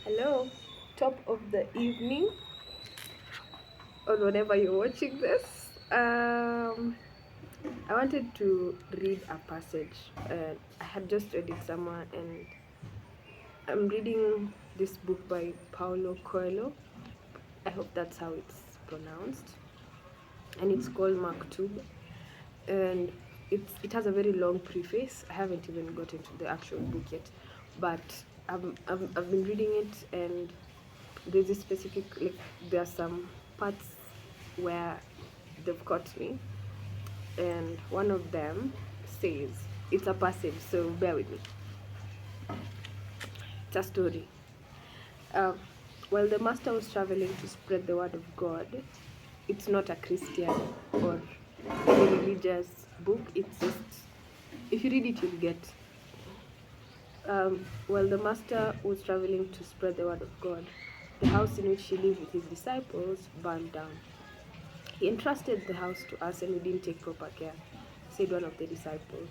Hello, top of the evening, or whenever you're watching this. I wanted to read a passage. I had just read it somewhere, and I'm reading this book by Paulo Coelho. I hope that's how it's pronounced, and it's called Maktub, and it has a very long preface. I haven't even got into the actual book yet, but I've been reading it, and there's this specific, like, there are some parts where they've caught me, and one of them says, it's a passage, so bear with me. It's a story. uh, while the master was traveling to spread the word of God. It's not a Christian or any religious book. It's just, if you read it, you'll get. While the master was traveling to spread the word of God, the house in which he lived with his disciples burned down. He entrusted the house to us, and we didn't take proper care, said one of the disciples.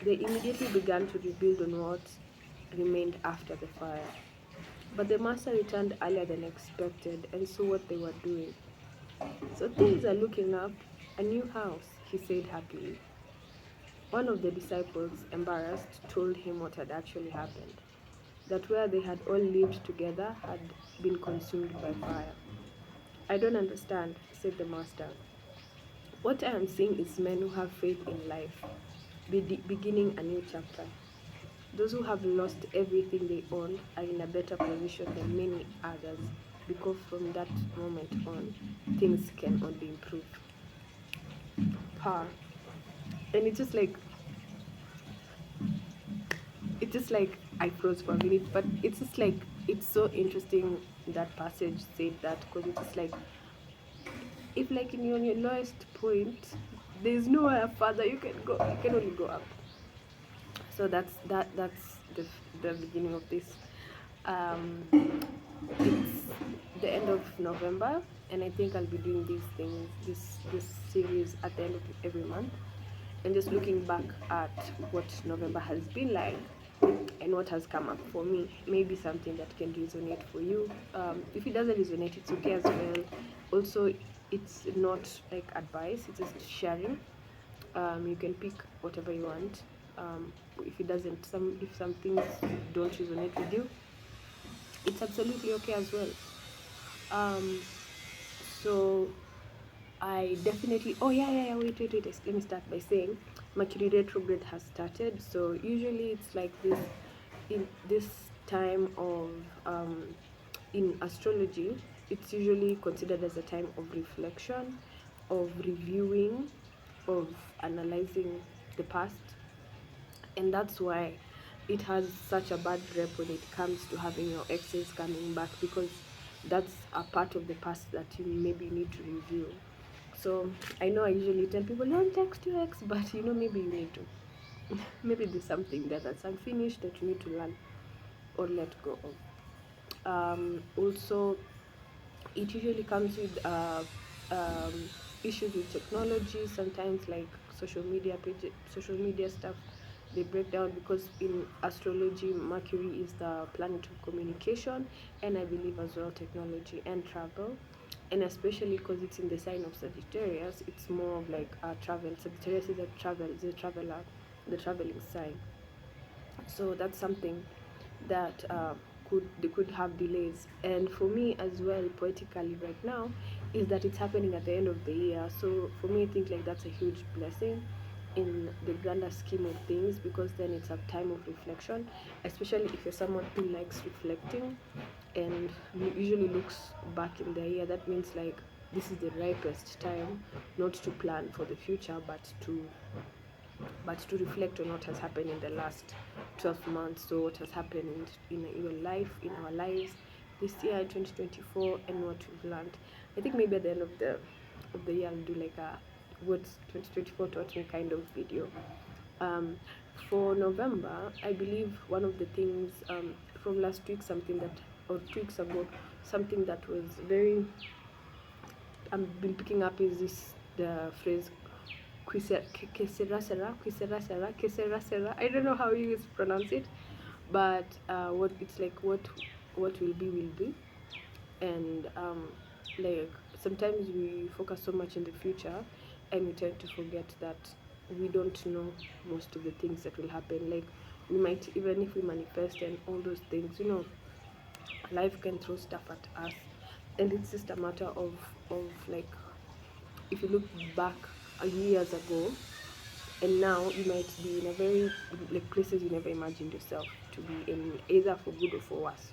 They immediately began to rebuild on what remained after the fire. But the master returned earlier than expected and saw what they were doing. So things are looking up. A new house, he said happily. One of the disciples, embarrassed, told him what had actually happened, that where they had all lived together had been consumed by fire. I don't understand, said the master. What I am seeing is men who have faith in life, beginning a new chapter. Those who have lost everything they owned are in a better position than many others, because from that moment on, things can only improve. Power. And it's just like I froze for a minute, but it's just like, it's so interesting that passage said that, because it's just like, if like in on your lowest point, there's nowhere further you can go. You can only go up. So that's the beginning of this. It's the end of November, and I think I'll be doing these things, this series at the end of every month, and just looking back at what November has been like and what has come up for me. Maybe something that can resonate for you. If it doesn't resonate, it's okay as well. Also, it's not like advice; it's just sharing. You can pick whatever you want. If it doesn't, if some things don't resonate with you, it's absolutely okay as well. Um, so I definitely. Oh yeah. Wait. Let me start by saying, Mercury retrograde has started. So usually it's like this in this time of in astrology. It's usually considered as a time of reflection, of reviewing, of analyzing the past, and that's why it has such a bad rep when it comes to having your exes coming back, because that's a part of the past that you maybe need to review. So I know I usually tell people, don't text your ex, but maybe you need to. Maybe there's something there that's unfinished that you need to learn or let go of. Also, it usually comes with um, issues with technology, sometimes like social media stuff. They break down, because in astrology, Mercury is the planet of communication, and I believe as well technology and travel. And especially because it's in the sign of Sagittarius, it's more of like travel. Sagittarius is a traveler, the traveling sign. So that's something that they could have delays. And for me as well, poetically right now, is that it's happening at the end of the year. So for me, I think like that's a huge blessing in the grander scheme of things, because then it's a time of reflection, especially if you're someone who likes reflecting and usually looks back in the year. That means like this is the ripest time, not to plan for the future, but to reflect on what has happened in the last 12 months. So what has happened in your life, in our lives this year, 2024, and what we've learned. I think maybe at the end of the year I'll do like a what 2024 taught me kind of video. um, for November, I believe one of the things from last week, something that, or 2 weeks ago, something that was very, I've been picking up, is this the phrase Qué Sera Sera, Qué Sera Sera, Qué Sera Sera. I don't know how you pronounce it, but what it's like, what what will be. And like sometimes we focus so much in the future, and we tend to forget that we don't know most of the things that will happen. Like we might, even if we manifest and all those things, life can throw stuff at us, and it's just a matter of like, if you look back a years ago and now, you might be in a very, like, places you never imagined yourself to be in, either for good or for worse.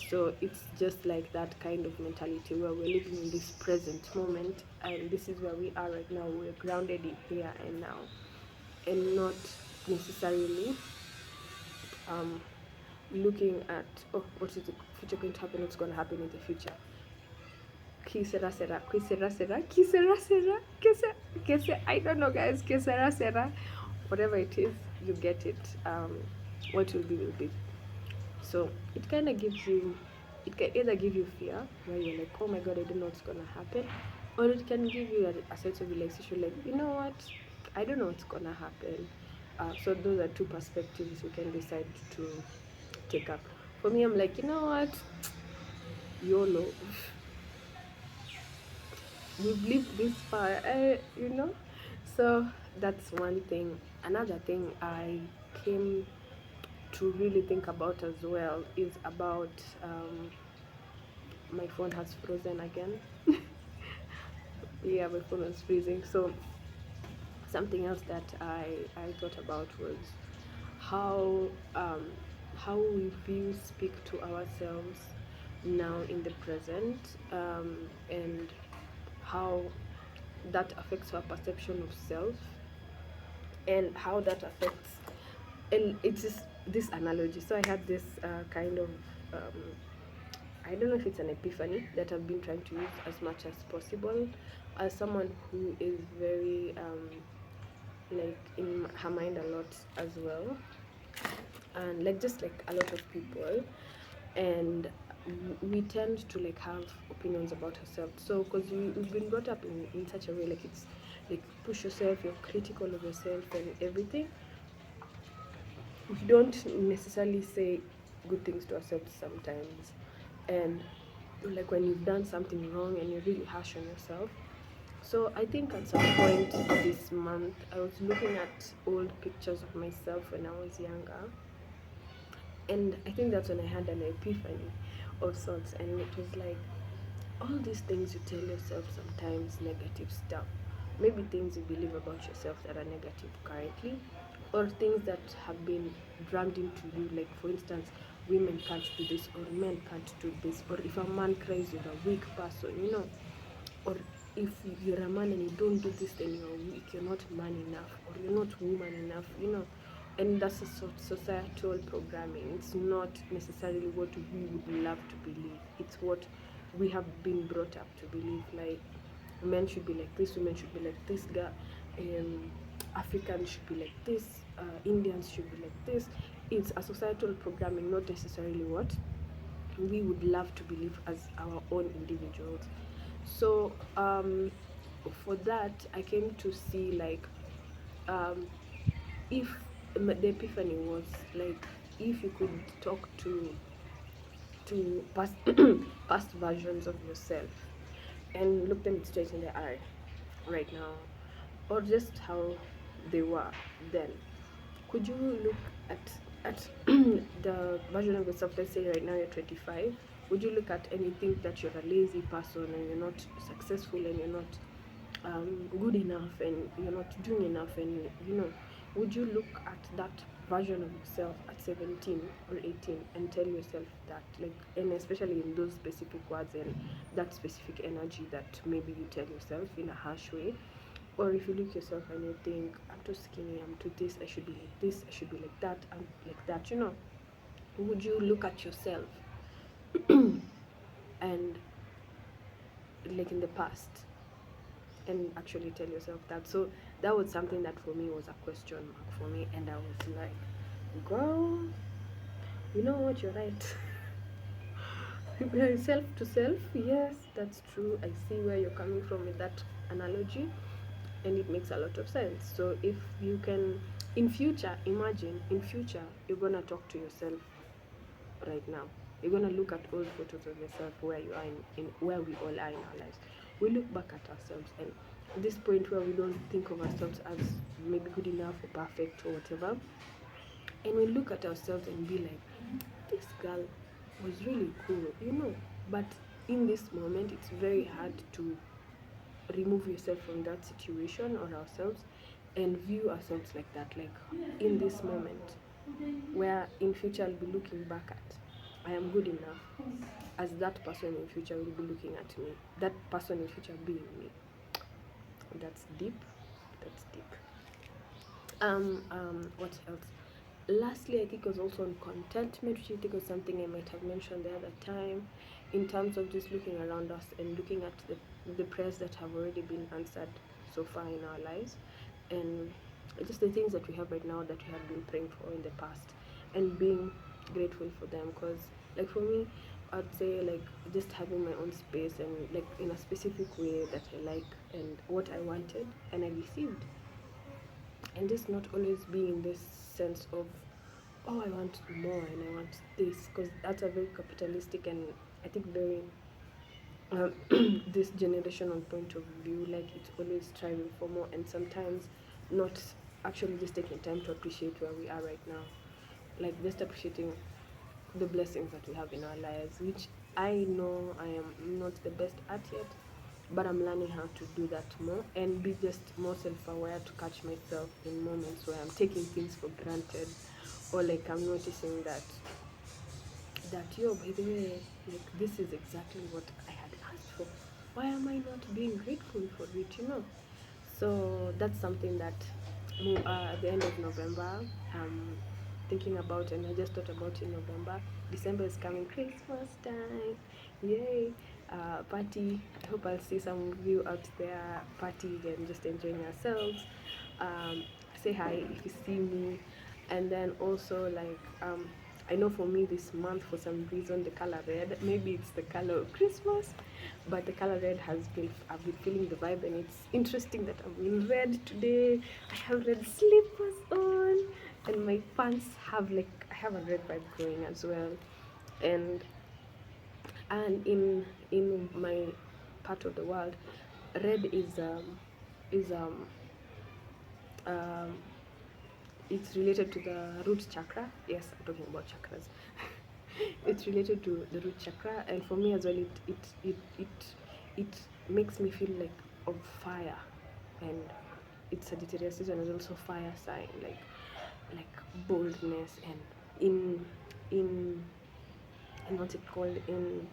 So it's just like that kind of mentality where we're living in this present moment, and this is where we are right now. We're grounded in here and now, and not necessarily um, looking at, oh, what is the future going to happen, what's going to happen in the future. Qué Sera Sera, Qué Sera Sera, Qué Sera Sera, Qué Sera, I don't know, guys. Qué Sera Sera, whatever it is, you get it. What will be will be. So it kind of gives you, it can either give you fear, where you're like, oh my god, I don't know what's gonna happen, or it can give you a sense of relaxation, like, you know what, I don't know what's gonna happen. So those are two perspectives you can decide to take up. For me, I'm like, you know what, YOLO. We've lived this far, so that's one thing. Another thing I came to really think about as well is about, my phone has frozen again. Yeah, my phone was freezing. So something else that I thought about was how, how we view, speak to ourselves now in the present, and how that affects our perception of self, and how that affects, and it's just this analogy. So I had this kind of, um, I don't know if it's an epiphany that I've been trying to use as much as possible, as someone who is very, like, in her mind a lot as well, and like, just like a lot of people, and we tend to like have opinions about ourselves. So because we've been brought up in such a way, like, it's like, push yourself, you're critical of yourself and everything. We don't necessarily say good things to ourselves sometimes, and like when you've done something wrong and you're really harsh on yourself. So I think at some point this month I was looking at old pictures of myself when I was younger, and I think that's when I had an epiphany of sorts, and it was like, all these things you tell yourself, sometimes negative stuff, maybe things you believe about yourself that are negative currently, or things that have been drummed into you, like, for instance, women can't do this, or men can't do this, or if a man cries, you're a weak person. Or if you're a man and you don't do this, then you're weak, you're not man enough, or you're not woman enough. And that's a sort of societal programming. It's not necessarily what we would love to believe. It's what we have been brought up to believe. Like, men should be like this, women should be like this, Africans should be like this, Indians should be like this. It's a societal programming, not necessarily what we would love to believe as our own individuals. So for that, I came to see, like, um, if the epiphany was like, if you could talk to past past versions of yourself and look them straight in the eye right now, or just how they were then, could you look at the version of yourself? Let's say right now you're 25. Would you look at anything that you're a lazy person and you're not successful and you're not good enough and you're not doing enough, and would you look at that version of yourself at 17 or 18 and tell yourself that, like, and especially in those specific words and that specific energy that maybe you tell yourself in a harsh way? Or if you look yourself and you think, I'm too skinny, I'm too this, I should be like this, I should be like that, I'm like that. Would you look at yourself and, like, in the past, and actually tell yourself that? So that was something that for me was a question mark for me, and I was like, girl, you know what, you're right. Self to self, yes, that's true. I see where you're coming from with that analogy, and it makes a lot of sense. So if you can, in future, imagine in future you're gonna talk to yourself right now. You're gonna look at old photos of yourself where you are in where we all are in our lives. We look back at ourselves, and this point where we don't think of ourselves as maybe good enough or perfect or whatever, and we look at ourselves and be like, this girl was really cool, but in this moment it's very hard to remove yourself from that situation or ourselves and view ourselves like that, like in this moment, where in future I'll be looking back at, I am good enough, as that person in future will be looking at me, that person in future being me. That's deep. That's deep. What else? Lastly, I think it was also on contentment, which I think was something I might have mentioned the other time, in terms of just looking around us and looking at the prayers that have already been answered so far in our lives, and just the things that we have right now that we have been praying for in the past, and being grateful for them. Because, like, for me, I'd say, like, just having my own space and, like, in a specific way that I like and what I wanted and I received, and just not always being in this sense of, oh, I want more and I want this, because that's a very capitalistic and I think very this generational point of view. Like, it's always striving for more, and sometimes not actually just taking time to appreciate where we are right now, like just appreciating the blessings that we have in our lives, which I know I am not the best at yet, but I'm learning how to do that more and be just more self-aware, to catch myself in moments where I'm taking things for granted, or like I'm noticing that yo, by the way, like, this is exactly what I had asked for. Why am I not being grateful for it? So that's something that at the end of November, thinking about, and I just thought about in November. December is coming, Christmas time, yay! Party. I hope I'll see some of you out there partying and just enjoying ourselves. Say hi if you see me, and then also, like, I know for me this month, for some reason, the color red, maybe it's the color of Christmas, but the color red I've been feeling the vibe, and it's interesting that I'm in red today. I have red slippers on, and my pants have, like, I have a red vibe going as well. And in my part of the world, red is um it's related to the root chakra. Yes, I'm talking about chakras. It's related to the root chakra, and for me as well, it makes me feel like of fire, and it's Sagittarius season is also fire sign, like boldness, and in and what's it called, in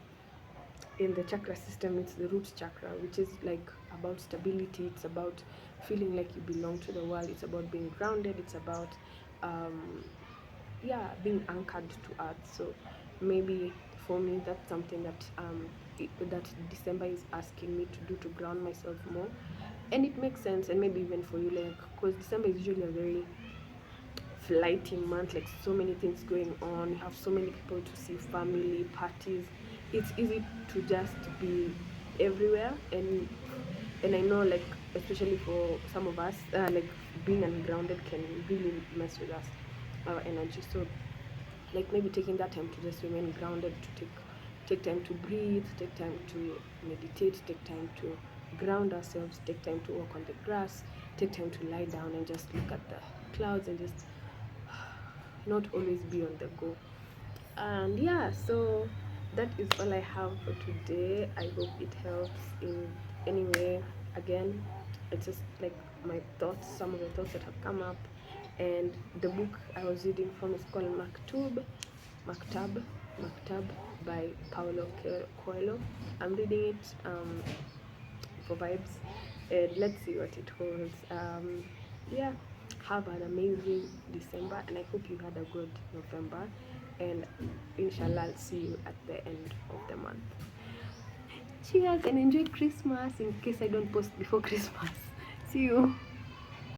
the chakra system, it's the root chakra, which is like about stability. It's about feeling like you belong to the world. It's about being grounded. It's about being anchored to earth. So maybe for me, that's something that that December is asking me to do, to ground myself more, and it makes sense. And maybe even for you, like, because December is usually a very flighty month, like so many things going on, you have so many people to see, family parties, it's easy to just be everywhere. And I know, like, especially for some of us, like, being ungrounded can really mess with us, our energy. So, like, maybe taking that time to just remain grounded, to take time to breathe, take time to meditate, take time to ground ourselves, take time to walk on the grass, take time to lie down and just look at the clouds, and just not always be on the go. And yeah, so that is all I have for today. I hope it helps in any way. Again, it's just like my thoughts, some of the thoughts that have come up. And the book I was reading from is called Maktab by Paulo Coelho. I'm reading it for vibes, and let's see what it holds. Yeah, have an amazing December, and I hope you had a good November, and inshallah I'll see you at the end of the month. Cheers, and enjoy Christmas, in case I don't post before Christmas. See you.